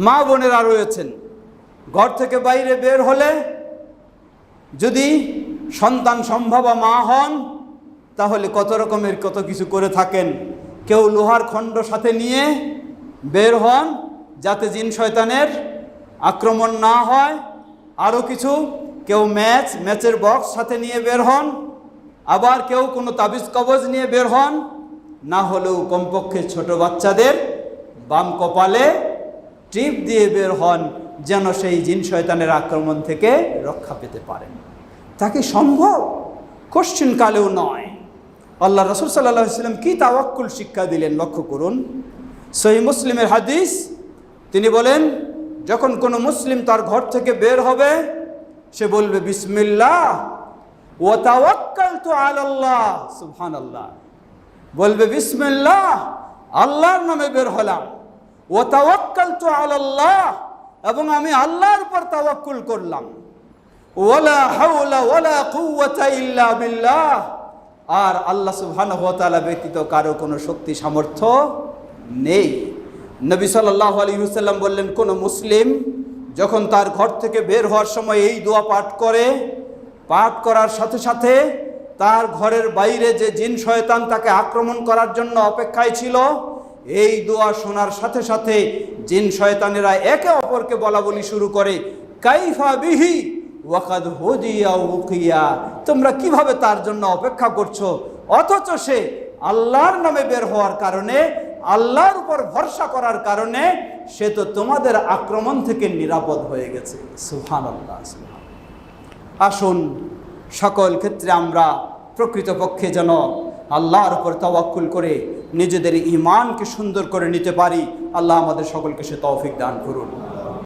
মা বোনেরা রয়েছেন, ঘর থেকে বাইরে বের হলে যদি সন্তান সম্ভবা মা হন তাহলে কত কিছু করে থাকেন। কেউ লোহার খণ্ড সাথে নিয়ে বের হন যাতে জিন শয়তানের আক্রমণ না হয়, আরও কিছু, কেউ ম্যাচের বক্স সাথে নিয়ে বের হন, আবার কেউ কোনো তাবিজ কবজ নিয়ে বের হন, না হলেও কমপক্ষে ছোট বাচ্চাদের বাম কপালে টিপ দিয়ে বের হন যেন সেই জিন শয়তানের আক্রমণ থেকে রক্ষা পেতে পারেন। তাকে সম্ভব? কোশ্চিন কালেও নয়। আল্লাহ রাসূল সাল্লাল্লাহু আলাইহি ওয়াসাল্লাম কি তাওয়াক্কুল শিক্ষা দিলেন লক্ষ্য করুন। সহিহ মুসলিমের হাদিস, তিনি বলেন যখন কোনো মুসলিম তার ঘর থেকে বের হবে সে বলবে বিসমিল্লাহ ওয়া তাওয়াক্কালতু আলাল্লাহ, সুবহানাল্লাহ, বলবে বিসমিল্লাহ, আল্লাহর নামে বের হলাম, ওয়া তাওয়াক্কালতু আলাল্লাহ, এবং আমি আল্লাহর উপর তাওয়াক্কুল করলাম, ওয়ালা হাওলা ওয়ালা কুওয়াতা ইল্লা বিল্লাহ, আর আল্লাহ সুবহানাহু ওয়া তাআলা ব্যতীত কারো কোনো শক্তি সামর্থ্য নেই। নবী সাল্লাল্লাহু আলাইহি ওয়াসাল্লাম বললেন কোনো মুসলিম যখন তার ঘর থেকে বের হওয়ার সময় এই দোয়া পাঠ করার সাথে সাথে তার ঘরের বাইরে যে জিন শয়তান তাকে আক্রমণ করার জন্য অপেক্ষায় ছিল, এই দোয়া শোনার সাথে সাথে জিন শয়তানেরা একে অপরকে বলা বলি শুরু করে, কাইফা বিহি ওয়াকাদ হুদিয়া উকিয়া, তোমরা কিভাবে তার জন্য অপেক্ষা করছো, অথচ সে আল্লাহর নামে বের হওয়ার কারণে, আল্লাহর উপর ভরসা করার কারণে সে তো তোমাদের আক্রমণ থেকে নিরাপদ হয়ে গেছে। সুবহানাল্লাহ। আসুন সকল ক্ষেত্রে আমরা প্রকৃতপক্ষে যেন আল্লাহর উপর তাওয়াক্কুল করে নিজেদের ঈমানকে সুন্দর করে নিতে পারি। আল্লাহ আমাদের সকলকে সে তৌফিক দান করুন।